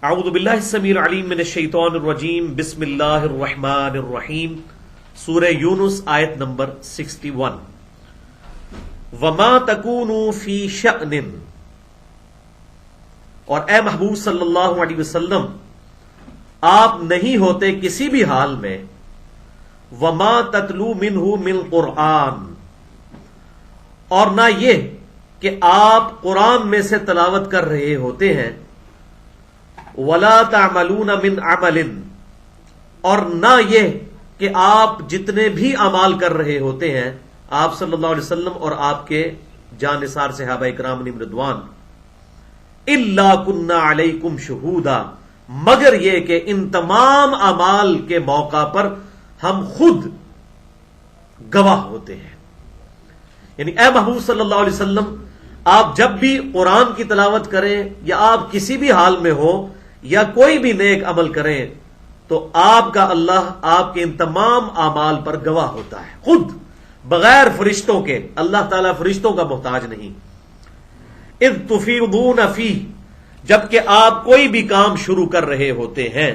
اعوذ باللہ السمیع العلیم من الشیطان الرجیم بسم اللہ الرحمن الرحیم سورہ یونس آیت نمبر 61 وما تکونوا فی شأن، اور اے محبوب صلی اللہ علیہ وسلم آپ نہیں ہوتے کسی بھی حال میں، وما تتلو منہ من قرآن، اور نہ یہ کہ آپ قرآن میں سے تلاوت کر رہے ہوتے ہیں، ولا تعملون من عمل، اور نہ یہ کہ آپ جتنے بھی اعمال کر رہے ہوتے ہیں آپ صلی اللہ علیہ وسلم اور آپ کے جانثار صحابہ کرام علیہم رضوان، الا کنا علیکم شہودا، مگر یہ کہ ان تمام اعمال کے موقع پر ہم خود گواہ ہوتے ہیں۔ یعنی اے محبوب صلی اللہ علیہ وسلم آپ جب بھی قرآن کی تلاوت کریں یا آپ کسی بھی حال میں ہو یا کوئی بھی نیک عمل کریں تو آپ کا اللہ آپ کے ان تمام اعمال پر گواہ ہوتا ہے، خود بغیر فرشتوں کے۔ اللہ تعالیٰ فرشتوں کا محتاج نہیں۔ اذ تفیضون فیہ، جبکہ آپ کوئی بھی کام شروع کر رہے ہوتے ہیں۔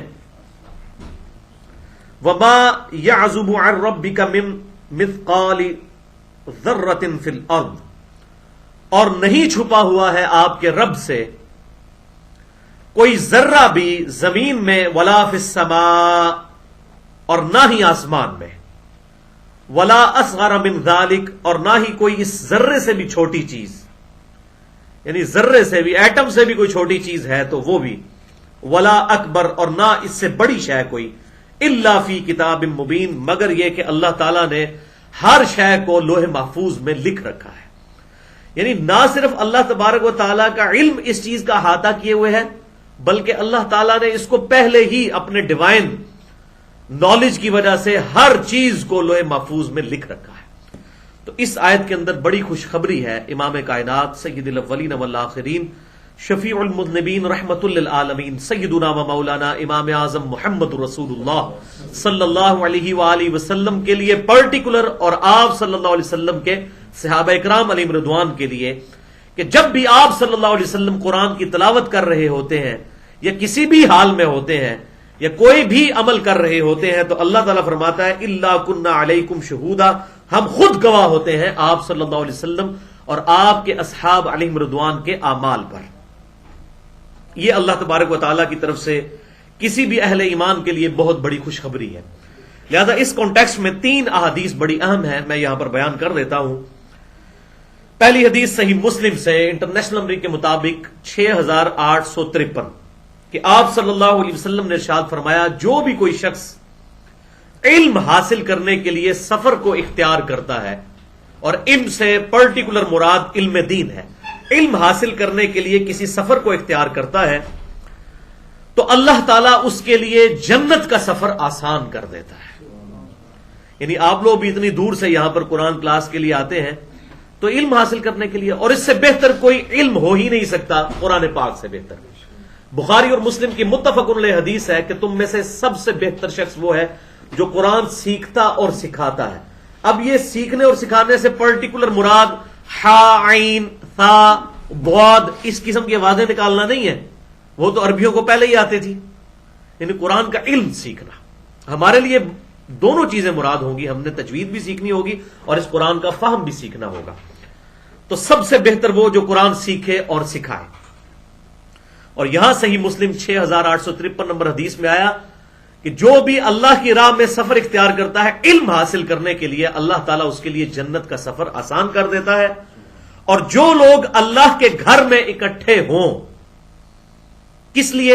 وما يعزب عن ربك من مثقال ذرۃ فی الارض، اور نہیں چھپا ہوا ہے آپ کے رب سے کوئی ذرہ بھی زمین میں، ولا فی السماء، اور نہ ہی آسمان میں، ولا اصغر من ذلک، اور نہ ہی کوئی اس ذرے سے بھی چھوٹی چیز، یعنی ذرے سے بھی، ایٹم سے بھی کوئی چھوٹی چیز ہے تو وہ بھی، ولا اکبر، اور نہ اس سے بڑی شے کوئی، الا فی کتاب مبین، مگر یہ کہ اللہ تعالیٰ نے ہر شے کو لوح محفوظ میں لکھ رکھا ہے۔ یعنی نہ صرف اللہ تبارک و تعالیٰ کا علم اس چیز کا احاطہ کیے ہوئے ہے، بلکہ اللہ تعالیٰ نے اس کو پہلے ہی اپنے ڈیوائن نالج کی وجہ سے ہر چیز کو لوح محفوظ میں لکھ رکھا ہے۔ تو اس آیت کے اندر بڑی خوشخبری ہے امام کائنات سید الاولین والآخرین شفیع المذنبین رحمت للعالمین سیدنا و مولانا امام اعظم محمد رسول اللہ صلی اللہ علیہ وآلہ وسلم کے لیے پرٹیکولر، اور آپ صلی اللہ علیہ وسلم کے صحابہ اکرام علیہم رضوان کے لیے، کہ جب بھی آپ صلی اللہ علیہ وسلم قرآن کی تلاوت کر رہے ہوتے ہیں یا کسی بھی حال میں ہوتے ہیں یا کوئی بھی عمل کر رہے ہوتے ہیں تو اللہ تعالیٰ فرماتا ہے الا کنا علیکم شہودا، ہم خود گواہ ہوتے ہیں آپ صلی اللہ علیہ وسلم اور آپ کے اصحاب علیہم رضوان کے اعمال پر۔ یہ اللہ تبارک و تعالیٰ کی طرف سے کسی بھی اہل ایمان کے لیے بہت بڑی خوشخبری ہے۔ لہذا اس کانٹیکسٹ میں 3 احادیث بڑی اہم ہیں، میں یہاں پر بیان کر دیتا ہوں۔ پہلی حدیث صحیح مسلم سے انٹرنیشنل نمبر کے مطابق 6853 کہ آپ صلی اللہ علیہ وسلم نے ارشاد فرمایا، جو بھی کوئی شخص علم حاصل کرنے کے لیے سفر کو اختیار کرتا ہے، اور علم سے پرٹیکولر مراد علم دین ہے، علم حاصل کرنے کے لیے کسی سفر کو اختیار کرتا ہے تو اللہ تعالیٰ اس کے لیے جنت کا سفر آسان کر دیتا ہے۔ یعنی آپ لوگ بھی اتنی دور سے یہاں پر قرآن کلاس کے لیے آتے ہیں تو علم حاصل کرنے کے لیے، اور اس سے بہتر کوئی علم ہو ہی نہیں سکتا، قرآن پاک سے بہتر۔ بخاری اور مسلم کی متفق علیہ حدیث ہے کہ تم میں سے سب سے بہتر شخص وہ ہے جو قرآن سیکھتا اور سکھاتا ہے۔ اب یہ سیکھنے اور سکھانے سے پرٹیکولر مراد ہا، عین، ثا، ضاد اس قسم کی آوازیں نکالنا نہیں ہے، وہ تو عربیوں کو پہلے ہی آتی تھی۔ یعنی قرآن کا علم سیکھنا، ہمارے لیے دونوں چیزیں مراد ہوں گی، ہم نے تجوید بھی سیکھنی ہوگی اور اس قرآن کا فہم بھی سیکھنا ہوگا۔ تو سب سے بہتر وہ جو قرآن سیکھے اور سکھائے۔ اور یہاں صحیح مسلم 6853 نمبر حدیث میں آیا کہ جو بھی اللہ کی راہ میں سفر اختیار کرتا ہے علم حاصل کرنے کے لیے، اللہ تعالیٰ اس کے لیے جنت کا سفر آسان کر دیتا ہے۔ اور جو لوگ اللہ کے گھر میں اکٹھے ہوں، کس لیے؟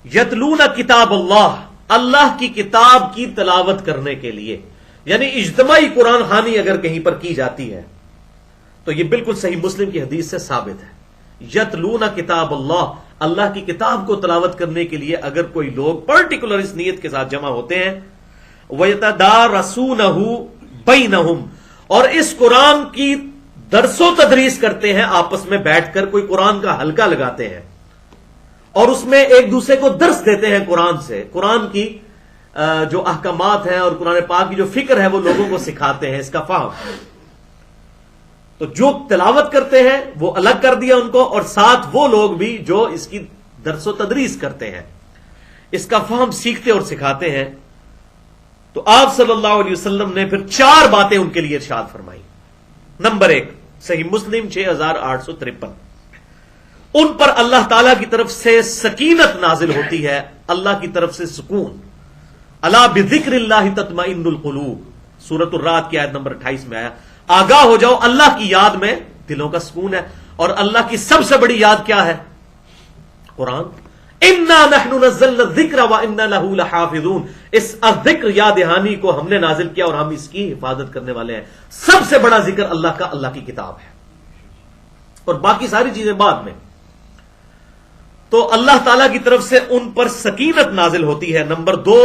یتلون کتاب اللہ، اللہ کی کتاب کی تلاوت کرنے کے لیے، یعنی اجتماعی قرآن خوانی اگر کہیں پر کی جاتی ہے تو یہ بالکل صحیح مسلم کی حدیث سے ثابت ہے۔ یتلون کتاب اللہ، اللہ کی کتاب کو تلاوت کرنے کے لیے اگر کوئی لوگ پرٹیکولر اس نیت کے ساتھ جمع ہوتے ہیں، وَيَتَدَارَسُونَهُ بَيْنَهُمْ، اور اس قرآن کی درس و تدریس کرتے ہیں، آپس میں بیٹھ کر کوئی قرآن کا حلقہ لگاتے ہیں اور اس میں ایک دوسرے کو درس دیتے ہیں قرآن سے، قرآن کی جو احکامات ہیں اور قرآن پاک کی جو فکر ہے وہ لوگوں کو سکھاتے ہیں، اس کا فہم۔ تو جو تلاوت کرتے ہیں وہ الگ کر دیا ان کو، اور ساتھ وہ لوگ بھی جو اس کی درس و تدریس کرتے ہیں، اس کا فہم سیکھتے اور سکھاتے ہیں. تو آپ صلی اللہ علیہ وسلم نے پھر 4 باتیں ان کے لیے ارشاد فرمائی. نمبر 1، صحیح مسلم 6853، ان پر اللہ تعالی کی طرف سے سکینت نازل ہوتی ہے، اللہ کی طرف سے سکون. الا بذکر اللہ تطمئن القلوب، سورۃ الرعد کی آیت نمبر 28 میں آیا، آگاہ ہو جاؤ اللہ کی یاد میں دلوں کا سکون ہے. اور اللہ کی سب سے بڑی یاد کیا ہے؟ قرآن. انا نحن نزلنا الذکر وانا له لحافظون، اس الذکر یاد دہانی کو ہم نے نازل کیا اور ہم اس کی حفاظت کرنے والے ہیں. سب سے بڑا ذکر اللہ کا اللہ کی کتاب ہے، اور باقی ساری چیزیں بعد میں. تو اللہ تعالی کی طرف سے ان پر سکینت نازل ہوتی ہے. نمبر 2،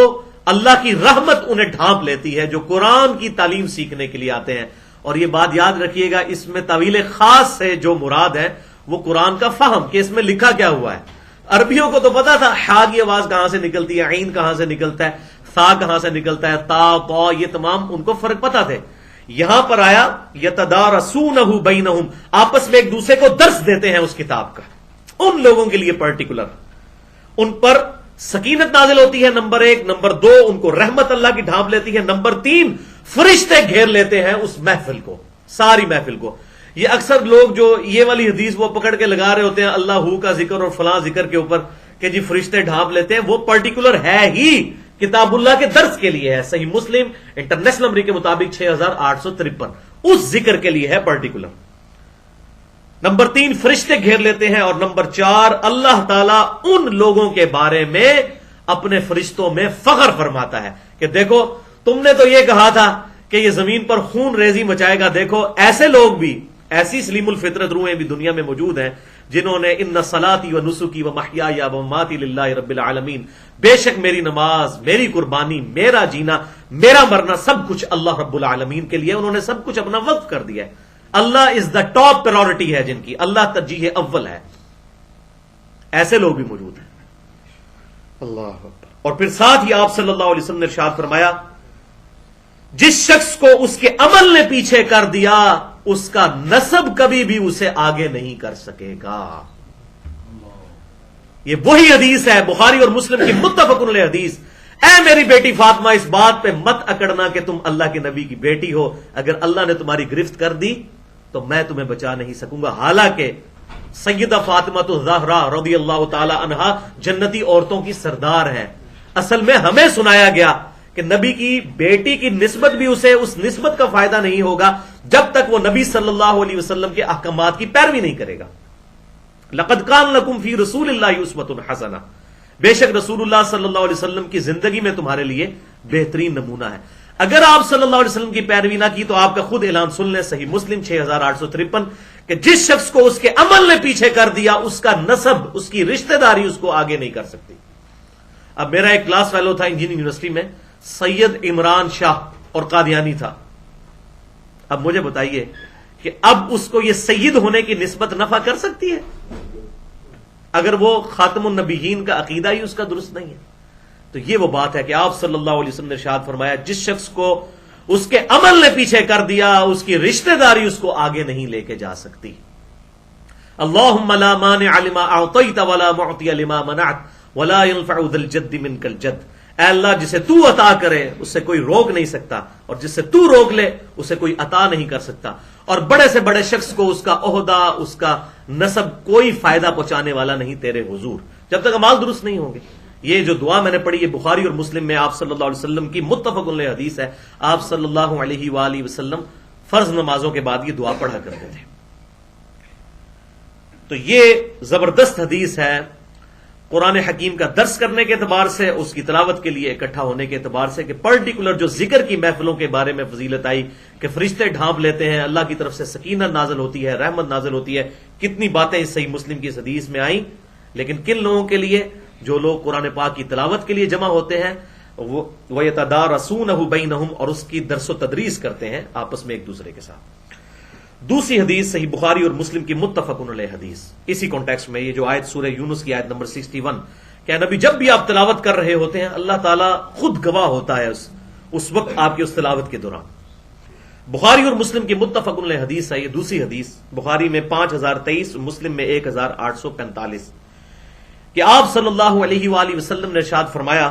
اللہ کی رحمت انہیں ڈھانپ لیتی ہے جو قرآن کی تعلیم سیکھنے کے لیے آتے ہیں. اور یہ بات یاد رکھیے گا، اس میں طویل خاص سے جو مراد ہے وہ قرآن کا فہم، کہ اس میں لکھا کیا ہوا ہے. عربیوں کو تو پتا تھا ہا کی آواز کہاں سے نکلتی ہے، عین کہاں سے نکلتا ہے، ثا کہاں سے نکلتا ہے، تا طا، یہ تمام ان کو فرق پتا تھے. یہاں پر آیا یتدارسونہ بینہم، آپس میں ایک دوسرے کو درس دیتے ہیں اس کتاب کا. ان لوگوں کے لیے پرٹیکولر ان پر سکینت نازل ہوتی ہے، نمبر 1. نمبر 2، ان کو رحمت اللہ کی ڈھانپ لیتی ہے. نمبر 3، فرشتے گھیر لیتے ہیں اس محفل کو، ساری محفل کو. یہ اکثر لوگ جو یہ والی حدیث وہ پکڑ کے لگا رہے ہوتے ہیں اللہ ہو کا ذکر اور فلاں ذکر کے اوپر کہ جی فرشتے ڈھانپ لیتے ہیں، وہ پرٹیکولر ہے ہی کتاب اللہ کے درس کے لیے ہے. صحیح مسلم انٹرنیشنل نمبر کے مطابق 6853 اس ذکر کے لیے ہے پرٹیکولر. نمبر 3، فرشتے گھیر لیتے ہیں. اور نمبر 4، اللہ تعالیٰ ان لوگوں کے بارے میں اپنے فرشتوں میں فخر فرماتا ہے کہ دیکھو تم نے تو یہ کہا تھا کہ یہ زمین پر خون ریزی مچائے گا، دیکھو ایسے لوگ بھی، ایسی سلیم الفطرت روحیں بھی دنیا میں موجود ہیں جنہوں نے ان صلاتی و نسکی و محیای و مماتی للہ رب العالمین، بے شک میری نماز، میری قربانی، میرا جینا، میرا مرنا سب کچھ اللہ رب العالمین کے لیے، انہوں نے سب کچھ اپنا وقف کر دیا ہے. اللہ از دا ٹاپ پرائورٹی ہے جن کی، اللہ ترجیح اول ہے. ایسے لوگ بھی موجود ہیں. اللہ اکبر. اور پھر ساتھ ہی آپ صلی اللہ علیہ وسلم نے ارشاد فرمایا، جس شخص کو اس کے عمل نے پیچھے کر دیا اس کا نسب کبھی بھی اسے آگے نہیں کر سکے گا. یہ وہی حدیث ہے بخاری اور مسلم کی متفق علیہ حدیث. اے میری بیٹی فاطمہ، اس بات پہ مت اکڑنا کہ تم اللہ کے نبی کی بیٹی ہو، اگر اللہ نے تمہاری گرفت کر دی تو میں تمہیں بچا نہیں سکوں گا. حالانکہ سیدہ فاطمہ الزہرا رضی اللہ تعالی عنہا جنتی عورتوں کی سردار ہیں. اصل میں ہمیں سنایا گیا کہ نبی کی بیٹی کی نسبت بھی اسے اس نسبت کا فائدہ نہیں ہوگا جب تک وہ نبی صلی اللہ علیہ وسلم کے احکامات کی پیروی نہیں کرے گا. لقد کان لکم فی رسول اللہ اسوۃ حسنہ، بے شک رسول اللہ صلی اللہ علیہ وسلم کی زندگی میں تمہارے لیے بہترین نمونہ ہے. اگر آپ صلی اللہ علیہ وسلم کی پیروی نہ کی تو آپ کا خود اعلان سن لیں، صحیح مسلم 6853، کہ جس شخص کو اس کے عمل نے پیچھے کر دیا اس کا نسب، اس کی رشتہ داری اس کو آگے نہیں کر سکتی. اب میرا ایک کلاس فیلو تھا انجینئرنگ یونیورسٹی میں، سید عمران شاہ اور قادیانی تھا. اب مجھے بتائیے کہ اب اس کو یہ سید ہونے کی نسبت نفع کر سکتی ہے اگر وہ خاتم النبیین کا عقیدہ ہی اس کا درست نہیں ہے؟ تو یہ وہ بات ہے کہ آپ صلی اللہ علیہ وسلم نے ارشاد فرمایا، جس شخص کو اس کے عمل نے پیچھے کر دیا اس کی رشتہ داری اس کو آگے نہیں لے کے جا سکتی. اللہم لا مانع لما اعطیت ولا معطی لما منعت ولا ينفع ذا الجد منک الجد. اے اللہ، جسے تو عطا کرے اس سے کوئی روک نہیں سکتا، اور جس سے تو روک لے اسے کوئی عطا نہیں کر سکتا. اور بڑے سے بڑے شخص کو اس کا عہدہ، اس کا نسب کوئی فائدہ پہنچانے والا نہیں تیرے حضور، جب تک اعمال درست نہیں ہوں گے. یہ جو دعا میں نے پڑھی یہ بخاری اور مسلم میں آپ صلی اللہ علیہ وسلم کی متفق علیہ حدیث ہے. آپ صلی اللہ علیہ وآلہ وسلم فرض نمازوں کے بعد یہ دعا پڑھا کرتے تھے. تو یہ زبردست حدیث ہے قرآن حکیم کا درس کرنے کے اعتبار سے، اس کی تلاوت کے لیے اکٹھا ہونے کے اعتبار سے، کہ پرٹیکولر جو ذکر کی محفلوں کے بارے میں فضیلت آئی کہ فرشتے ڈھانپ لیتے ہیں، اللہ کی طرف سے سکینت نازل ہوتی ہے، رحمت نازل ہوتی ہے. کتنی باتیں اس صحیح مسلم کی اس حدیث میں آئیں. لیکن کن لوگوں کے لیے؟ جو لوگ قرآن پاک کی تلاوت کے لیے جمع ہوتے ہیں، وہ یتدارسونہ بینہم، اور اس کی درس و تدریس کرتے ہیں آپس میں ایک دوسرے کے ساتھ. دوسری حدیث صحیح بخاری اور مسلم کی متفق علیہ حدیث، اسی کانٹیکسٹ میں یہ جو آیت سورہ یونس کی آیت نمبر 61، کہ نبی جب بھی آپ تلاوت کر رہے ہوتے ہیں اللہ تعالیٰ خود گواہ ہوتا ہے اس وقت آپ کی اس تلاوت کے دوران. بخاری اور مسلم کی متفق علیہ حدیث ہے، یہ دوسری حدیث، بخاری میں 5023، مسلم میں 1845، کہ آپ صلی اللہ علیہ وآلہ وسلم نے ارشاد فرمایا،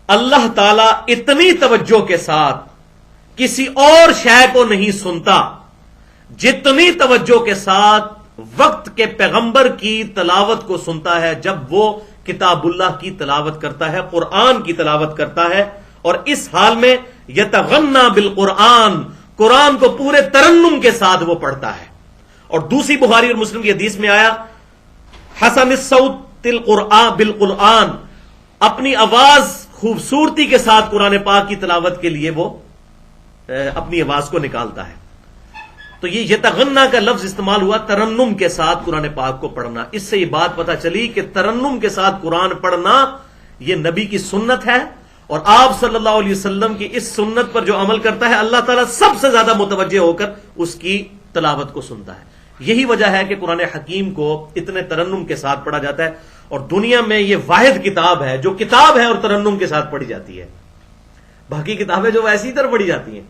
اللہ تعالیٰ اتنی توجہ کے ساتھ کسی اور شے کو نہیں سنتا جتنی توجہ کے ساتھ وقت کے پیغمبر کی تلاوت کو سنتا ہے جب وہ کتاب اللہ کی تلاوت کرتا ہے، قرآن کی تلاوت کرتا ہے، اور اس حال میں یتغنی بالقرآن، قرآن کو پورے ترنم کے ساتھ وہ پڑھتا ہے۔ اور دوسری بخاری اور مسلم کی حدیث میں آیا، حسن الصوت القرآن بالقرآن، اپنی آواز خوبصورتی کے ساتھ قرآن پاک کی تلاوت کے لیے وہ اپنی آواز کو نکالتا ہے۔ تو یہ یتغنی کا لفظ استعمال ہوا ترنم کے ساتھ قرآن پاک کو پڑھنا۔ اس سے یہ بات پتہ چلی کہ ترنم کے ساتھ قرآن پڑھنا یہ نبی کی سنت ہے، اور آپ صلی اللہ علیہ وسلم کی اس سنت پر جو عمل کرتا ہے اللہ تعالیٰ سب سے زیادہ متوجہ ہو کر اس کی تلاوت کو سنتا ہے۔ یہی وجہ ہے کہ قرآن حکیم کو اتنے ترنم کے ساتھ پڑھا جاتا ہے، اور دنیا میں یہ واحد کتاب ہے جو کتاب ہے اور ترنم کے ساتھ پڑھی جاتی ہے۔ باقی کتابیں جو ایسی طرح پڑھی جاتی ہیں،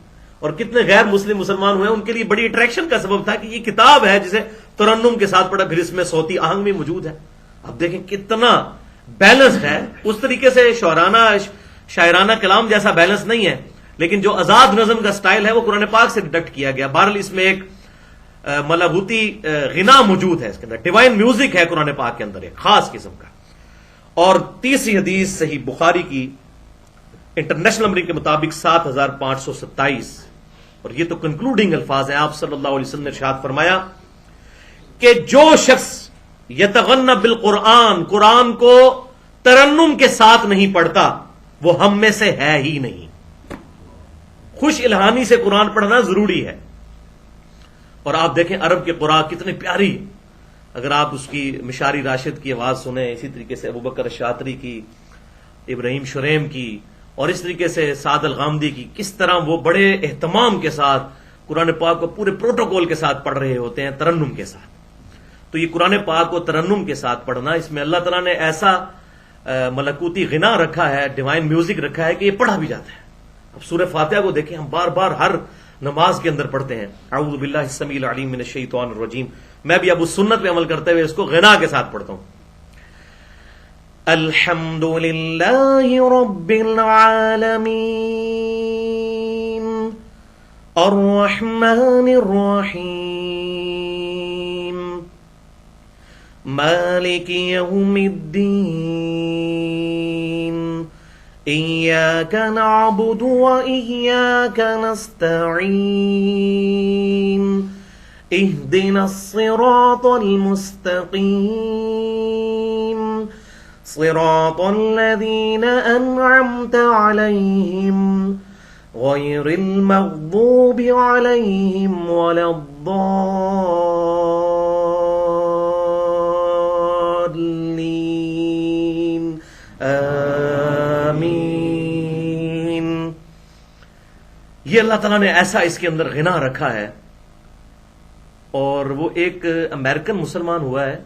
اور کتنے غیر مسلم مسلمان ہوئے ان کے لیے بڑی اٹریکشن کا سبب تھا کہ یہ کتاب ہے جسے ترنم کے ساتھ پڑھا، پھر اس میں صوتی آہنگ بھی موجود ہے۔ اب دیکھیں کتنا بیلنس ہے، اس طریقے سے شاعرانہ کلام جیسا بیلنس نہیں ہے، لیکن جو آزاد نظم کا سٹائل ہے وہ قرآن پاک سے ڈیڈکٹ کیا گیا۔ بہرحال اس میں ایک ملغوتی غنا موجود ہے، اس کے اندر ڈیوائن میوزک ہے قرآن پاک کے اندر ایک خاص قسم کا۔ اور تیسری حدیث صحیح بخاری کی انٹرنیشنل نمبر کے مطابق 7527، اور یہ تو کنکلوڈنگ الفاظ ہیں، آپ صلی اللہ علیہ وسلم نے ارشاد فرمایا کہ جو شخص یتغنی بالقرآن، قرآن کو ترنم کے ساتھ نہیں پڑھتا وہ ہم میں سے ہے ہی نہیں۔ خوش الہانی سے قرآن پڑھنا ضروری ہے۔ اور آپ دیکھیں عرب کے قراء کتنے پیاری، اگر آپ اس کی مشاری راشد کی آواز سنیں، اسی طریقے سے ابوبکر الشاطری کی، ابراہیم شریم کی، اور اس طریقے سے سعد الغامدی کی، کس طرح وہ بڑے اہتمام کے ساتھ قرآن پاک کو پورے پروٹوکول کے ساتھ پڑھ رہے ہوتے ہیں، ترنم کے ساتھ۔ تو یہ قرآن پاک کو ترنم کے ساتھ پڑھنا، اس میں اللہ تعالیٰ نے ایسا ملکوتی غنا رکھا ہے، ڈیوائن میوزک رکھا ہے کہ یہ پڑھا بھی جاتا ہے۔ اب سورہ فاتحہ کو دیکھیں، ہم بار بار ہر نماز کے اندر پڑھتے ہیں، اعوذ باللہ السمیع العلیم من الشیطان الرجیم۔ میں بھی اب اس سنت پہ عمل کرتے ہوئے اس کو غنا کے ساتھ پڑھتا ہوں۔ الحمد للہ رب العالمین الرحمن الرحیم مالک یوم الدین ایاک نعبد و ایاک نستعین اہدنا الصراط المستقیم صراط الذین انعمت علیہم غیر المغضوب علیہم ولا الضالین آمین۔ یہ اللہ تعالیٰ نے ایسا اس کے اندر غنا رکھا ہے، اور وہ ایک امریکن مسلمان ہوا ہے،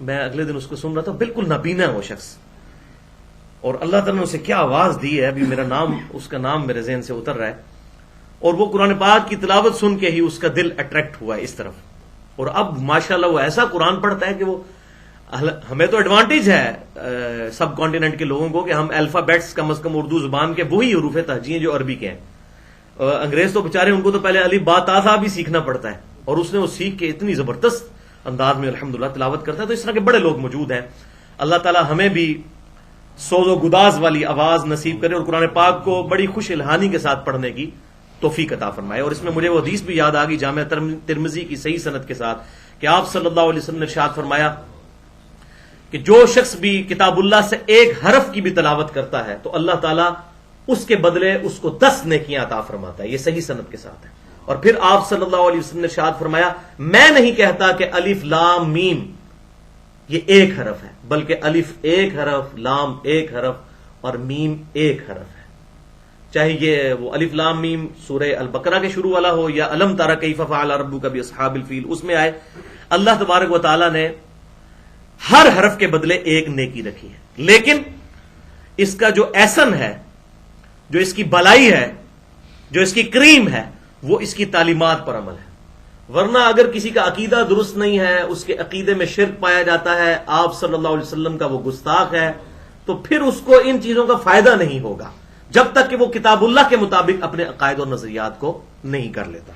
میں اگلے دن اس کو سن رہا تھا، بالکل نابینا ہے وہ شخص، اور اللہ تعالیٰ نے اسے کیا آواز دی ہے، ابھی میرا نام، اس کا نام میرے ذہن سے اتر رہا ہے، اور وہ قرآن پاک کی تلاوت سن کے ہی اس کا دل اٹریکٹ ہوا ہے اس طرف، اور اب ماشاءاللہ وہ ایسا قرآن پڑھتا ہے کہ وہ، ہمیں تو ایڈوانٹیج ہے سب کانٹیننٹ کے لوگوں کو کہ ہم الفابیٹس کم از کم اردو زبان کے وہی حروف تہجی ہیں جو عربی کے ہیں۔ انگریز تو بےچارے ان کو تو پہلے الف با تا ثا بھی سیکھنا پڑتا ہے، اور اس نے وہ سیکھ کے اتنی زبردست انداز میں الحمدللہ تلاوت کرتا ہے۔ تو اس طرح کے بڑے لوگ موجود ہیں، اللہ تعالی ہمیں بھی سوز و گداز والی آواز نصیب کرے اور قرآن پاک کو بڑی خوش الہانی کے ساتھ پڑھنے کی توفیق عطا فرمائے۔ اور اس میں مجھے وہ حدیث بھی یاد آ گئی جامع ترمذی کی صحیح سند کے ساتھ کہ آپ صلی اللہ علیہ وسلم نے ارشاد فرمایا کہ جو شخص بھی کتاب اللہ سے ایک حرف کی بھی تلاوت کرتا ہے تو اللہ تعالیٰ اس کے بدلے اس کو 10 نیکیاں عطا فرماتا ہے۔ یہ صحیح سند کے ساتھ ہے۔ اور پھر آپ صلی اللہ علیہ وسلم نے ارشاد فرمایا، میں نہیں کہتا کہ الف لام میم یہ ایک حرف ہے، بلکہ الف ایک حرف، لام ایک حرف اور میم ایک حرف ہے۔ چاہے یہ وہ الف لام میم سورہ البقرہ کے شروع والا ہو یا الم تری کیف فعل ربک باصحاب الفیل اس میں آئے، اللہ تبارک و تعالی نے ہر حرف کے بدلے ایک نیکی رکھی ہے۔ لیکن اس کا جو احسن ہے، جو اس کی بلائی ہے، جو اس کی کریم ہے وہ اس کی تعلیمات پر عمل ہے. ورنہ اگر کسی کا عقیدہ درست نہیں ہے، اس کے عقیدے میں شرک پایا جاتا ہے، آپ صلی اللہ علیہ وسلم کا وہ گستاخ ہے، تو پھر اس کو ان چیزوں کا فائدہ نہیں ہوگا جب تک کہ وہ کتاب اللہ کے مطابق اپنے عقائد اور نظریات کو نہیں کر لیتا.